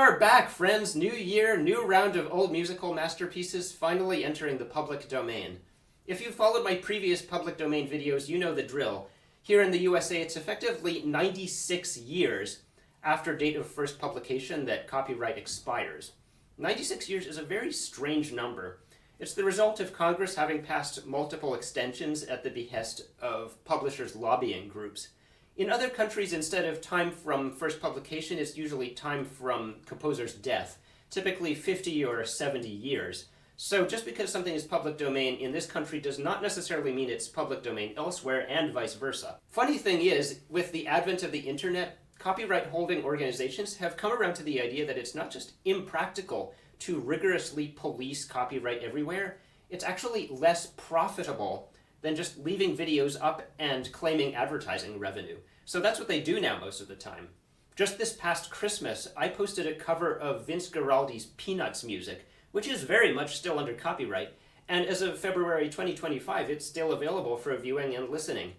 are back, friends! New year, new round of old musical masterpieces finally entering the public domain. If you've followed my previous public domain videos, you know the drill. Here in the USA, it's effectively 96 years after date of first publication that copyright expires. 96 years is a very strange number. It's the result of Congress having passed multiple extensions at the behest of publishers' lobbying groups. In other countries, instead of time from first publication, it's usually time from composer's death, typically 50 or 70 years. So just because something is public domain in this country does not necessarily mean it's public domain elsewhere, and vice versa. Funny thing is, with the advent of the internet, copyright holding organizations have come around to the idea that it's not just impractical to rigorously police copyright everywhere, it's actually less profitable than just leaving videos up and claiming advertising revenue. So that's what they do now most of the time. Just this past Christmas, I posted a cover of Vince Guaraldi's Peanuts music, which is very much still under copyright, and as of February 2025, it's still available for viewing and listening.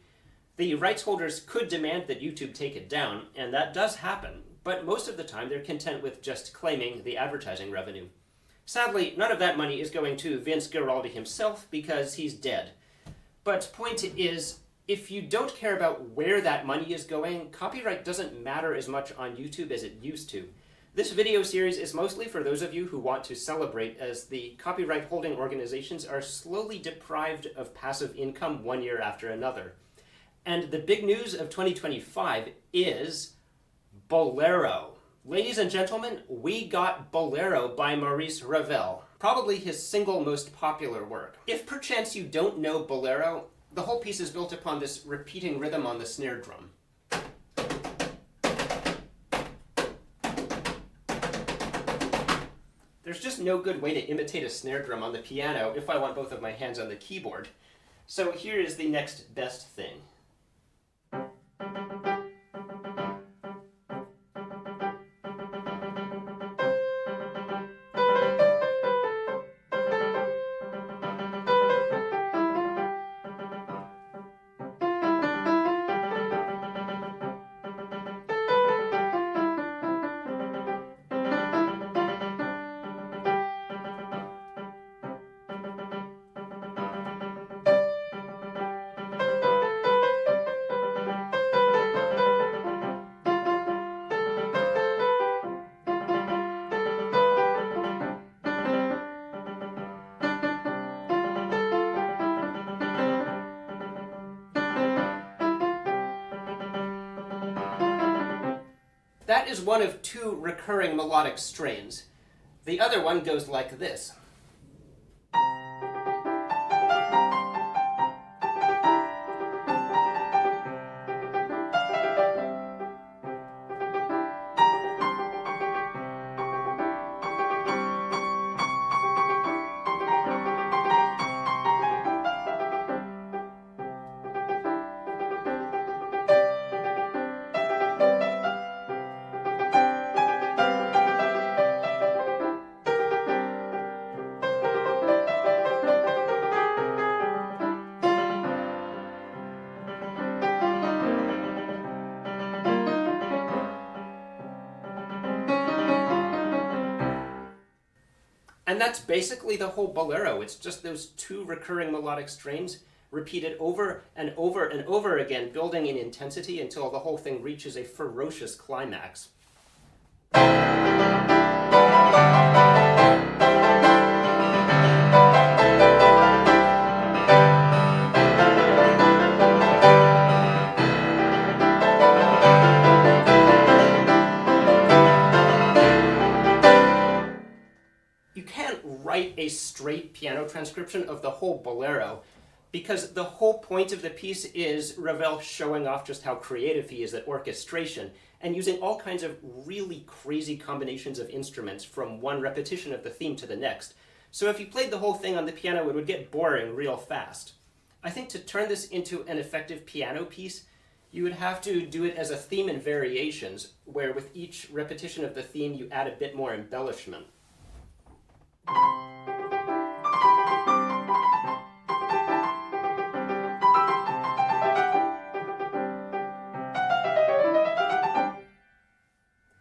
The rights holders could demand that YouTube take it down, and that does happen, but most of the time they're content with just claiming the advertising revenue. Sadly, none of that money is going to Vince Guaraldi himself because he's dead. But point is, if you don't care about where that money is going, copyright doesn't matter as much on YouTube as it used to. This video series is mostly for those of you who want to celebrate as the copyright holding organizations are slowly deprived of passive income one year after another. And the big news of 2025 is Bolero. Ladies and gentlemen, we got Bolero by Maurice Ravel, probably his single most popular work. If perchance you don't know Bolero, the whole piece is built upon this repeating rhythm on the snare drum. There's just no good way to imitate a snare drum on the piano if I want both of my hands on the keyboard. So here is the next best thing. That is one of two recurring melodic strains. The other one goes like this. And that's basically the whole Bolero. It's just those two recurring melodic strains repeated over and over and over again, building in intensity until the whole thing reaches a ferocious climax. Write a straight piano transcription of the whole Bolero, because the whole point of the piece is Ravel showing off just how creative he is at orchestration and using all kinds of really crazy combinations of instruments from one repetition of the theme to the next. So if you played the whole thing on the piano, it would get boring real fast. I think to turn this into an effective piano piece, you would have to do it as a theme in variations, where with each repetition of the theme you add a bit more embellishment.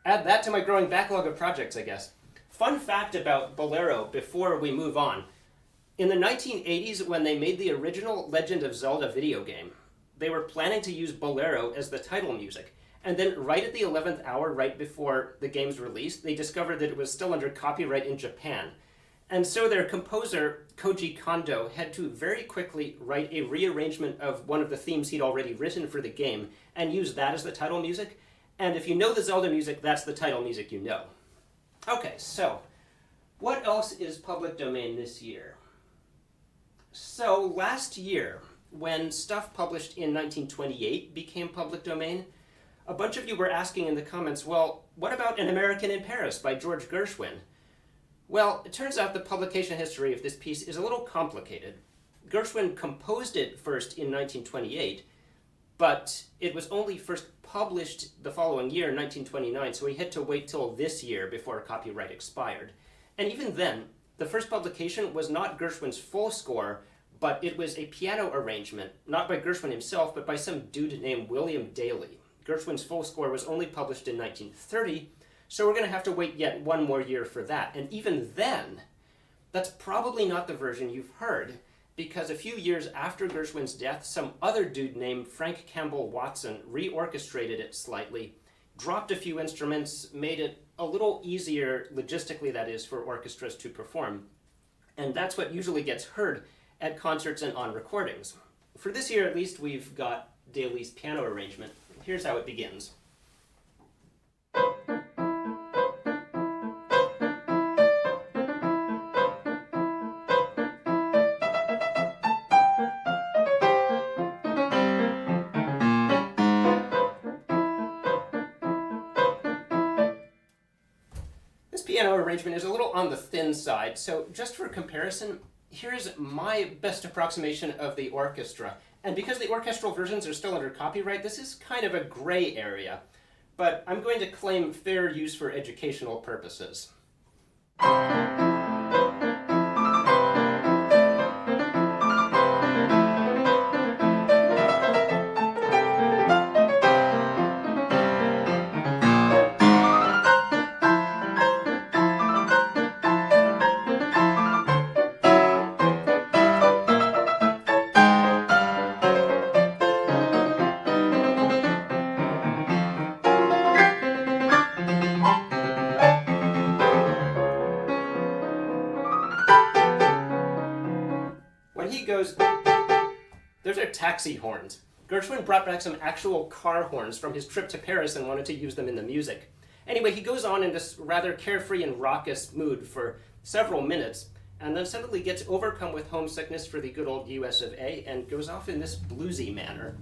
Add that to my growing backlog of projects, I guess. Fun fact about Bolero before we move on. In the 1980s, when they made the original Legend of Zelda video game, they were planning to use Bolero as the title music. And then right at the 11th hour, right before the game's release, they discovered that it was still under copyright in Japan. And so their composer, Koji Kondo, had to very quickly write a rearrangement of one of the themes he'd already written for the game and use that as the title music. And if you know the Zelda music, that's the title music you know. Okay, so what else is public domain this year? So last year, when stuff published in 1928 became public domain, a bunch of you were asking in the comments, well, what about An American in Paris by George Gershwin? Well, it turns out the publication history of this piece is a little complicated. Gershwin composed it first in 1928, but it was only first published the following year, 1929, so he had to wait till this year before copyright expired. And even then, the first publication was not Gershwin's full score, but it was a piano arrangement, not by Gershwin himself, but by some dude named William Daly. Gershwin's full score was only published in 1930, so we're going to have to wait yet one more year for that. And even then, that's probably not the version you've heard, because a few years after Gershwin's death, some other dude named Frank Campbell Watson reorchestrated it slightly, dropped a few instruments, made it a little easier, logistically that is, for orchestras to perform. And that's what usually gets heard at concerts and on recordings. For this year, at least, we've got Daly's piano arrangement. Here's how it begins. This piano arrangement is a little on the thin side, so just for comparison, here's my best approximation of the orchestra. And because the orchestral versions are still under copyright, this is kind of a gray area. But I'm going to claim fair use for educational purposes. When he goes, those are taxi horns. Gershwin brought back some actual car horns from his trip to Paris and wanted to use them in the music. Anyway, he goes on in this rather carefree and raucous mood for several minutes, and then suddenly gets overcome with homesickness for the good old US of A and goes off in this bluesy manner.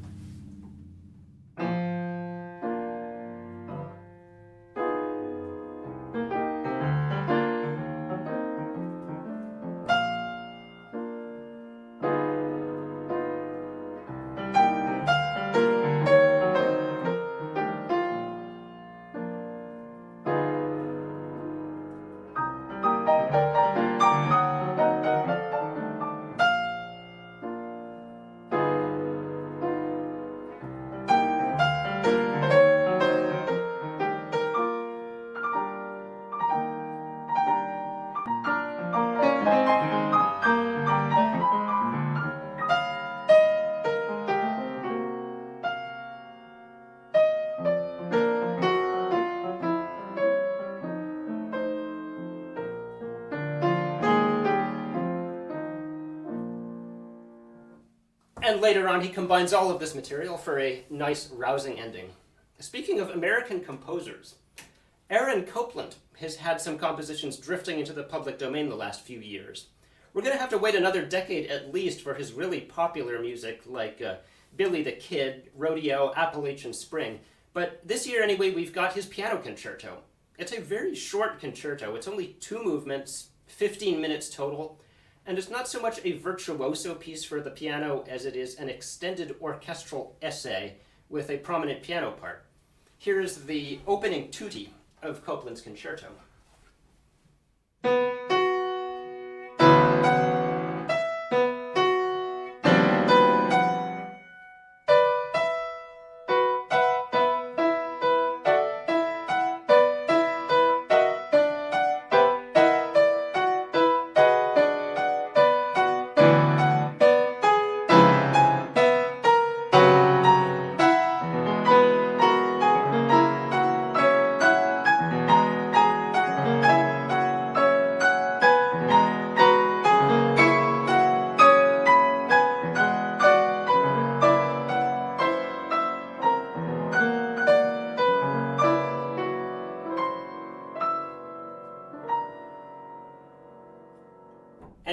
And later on, he combines all of this material for a nice, rousing ending. Speaking of American composers, Aaron Copland has had some compositions drifting into the public domain the last few years. We're going to have to wait another decade at least for his really popular music like Billy the Kid, Rodeo, Appalachian Spring. But this year, anyway, we've got his piano concerto. It's a very short concerto. It's only 2 movements, 15 minutes total. And it's not so much a virtuoso piece for the piano as it is an extended orchestral essay with a prominent piano part. Here is the opening tutti of Copland's concerto.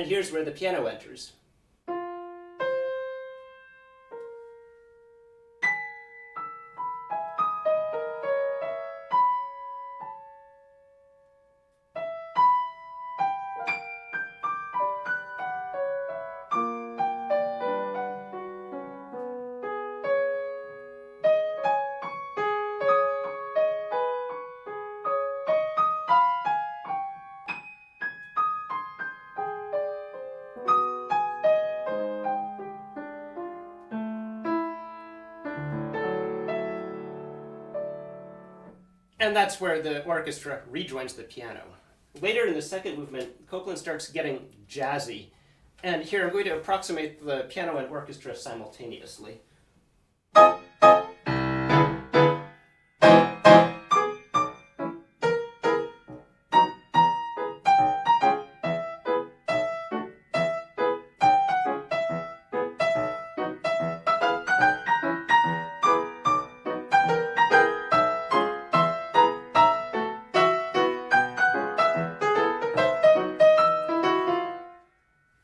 And here's where the piano enters. And that's where the orchestra rejoins the piano. Later in the second movement, Copland starts getting jazzy. And here I'm going to approximate the piano and orchestra simultaneously.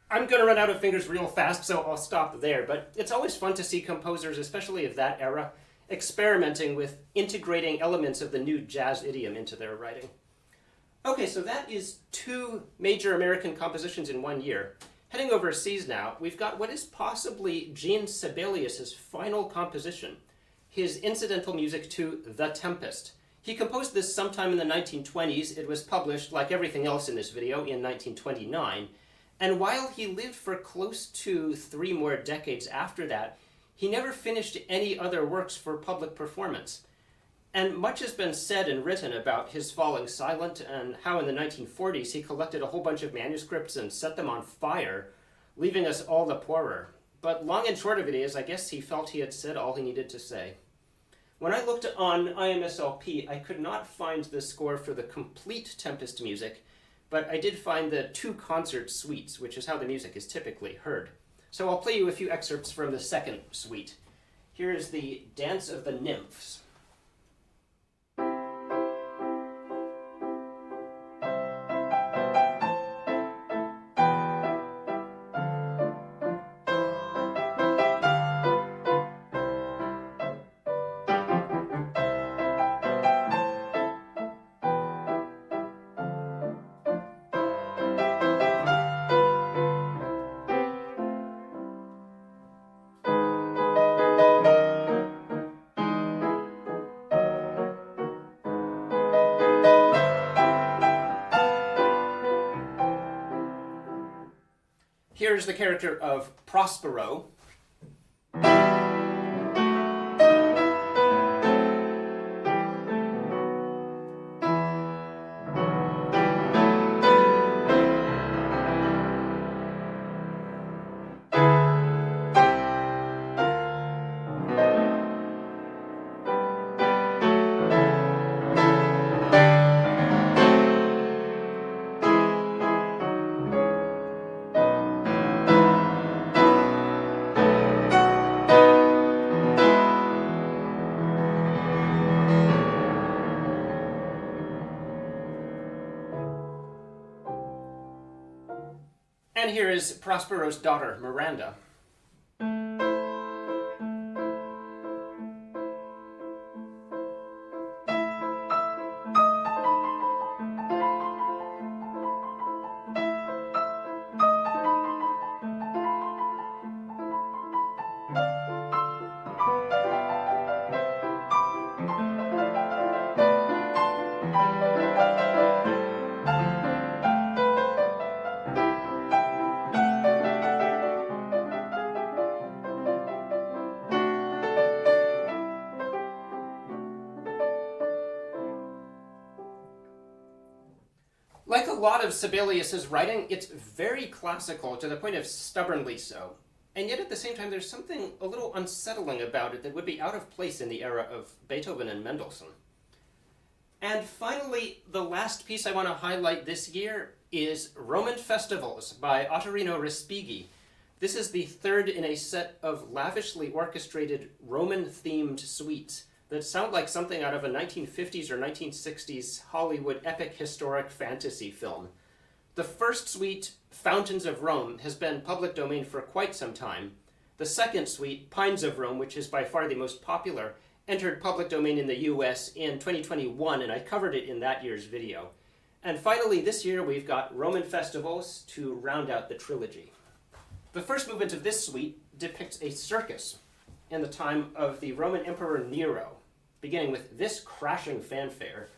I'm going to run out of fingers real fast, so I'll stop there, but it's always fun to see composers, especially of that era, experimenting with integrating elements of the new jazz idiom into their writing. Okay, so that is 2 major American compositions in 1 year. Heading overseas now, we've got what is possibly Jean Sibelius' final composition, his incidental music to The Tempest. He composed this sometime in the 1920s. It was published, like everything else in this video, in 1929. And while he lived for close to 3 more decades after that, he never finished any other works for public performance. And much has been said and written about his falling silent and how in the 1940s he collected a whole bunch of manuscripts and set them on fire, leaving us all the poorer. But long and short of it is, I guess he felt he had said all he needed to say. When I looked on IMSLP, I could not find the score for the complete Tempest music, but I did find the 2 concert suites, which is how the music is typically heard. So I'll play you a few excerpts from the second suite. Here is the Dance of the Nymphs. Here's the character of Prospero. And here is Prospero's daughter, Miranda. Like a lot of Sibelius's writing, it's very classical to the point of stubbornly so. And yet at the same time, there's something a little unsettling about it that would be out of place in the era of Beethoven and Mendelssohn. And finally, the last piece I want to highlight this year is Roman Festivals by Ottorino Respighi. This is the 3rd in a set of lavishly orchestrated Roman-themed suites that sound like something out of a 1950s or 1960s Hollywood epic historic fantasy film. The first suite, Fountains of Rome, has been public domain for quite some time. The second suite, Pines of Rome, which is by far the most popular, entered public domain in the US in 2021, and I covered it in that year's video. And finally, this year we've got Roman Festivals to round out the trilogy. The first movement of this suite depicts a circus in the time of the Roman Emperor Nero, beginning with this crashing fanfare.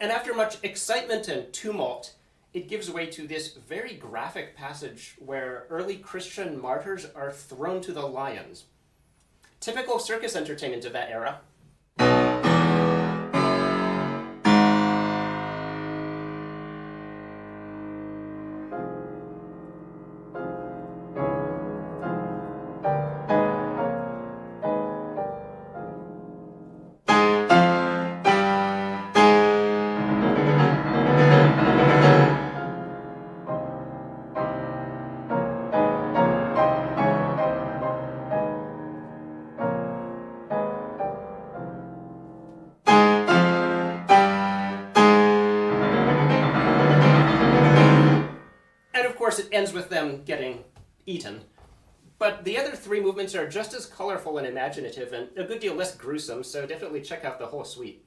And after much excitement and tumult, it gives way to this very graphic passage where early Christian martyrs are thrown to the lions. Typical circus entertainment of that era. It ends with them getting eaten. But the other three movements are just as colorful and imaginative and a good deal less gruesome, so definitely check out the whole suite.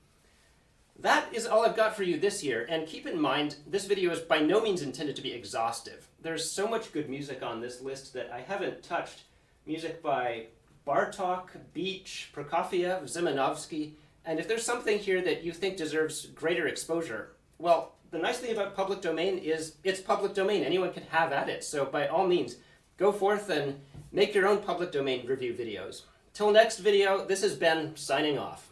That is all I've got for you this year, and keep in mind, this video is by no means intended to be exhaustive. There's so much good music on this list that I haven't touched. Music by Bartók, Beach, Prokofiev, Zimanovsky, and if there's something here that you think deserves greater exposure, well, the nice thing about public domain is it's public domain. Anyone can have at it. So by all means, go forth and make your own public domain review videos. Till next video, this is Ben signing off.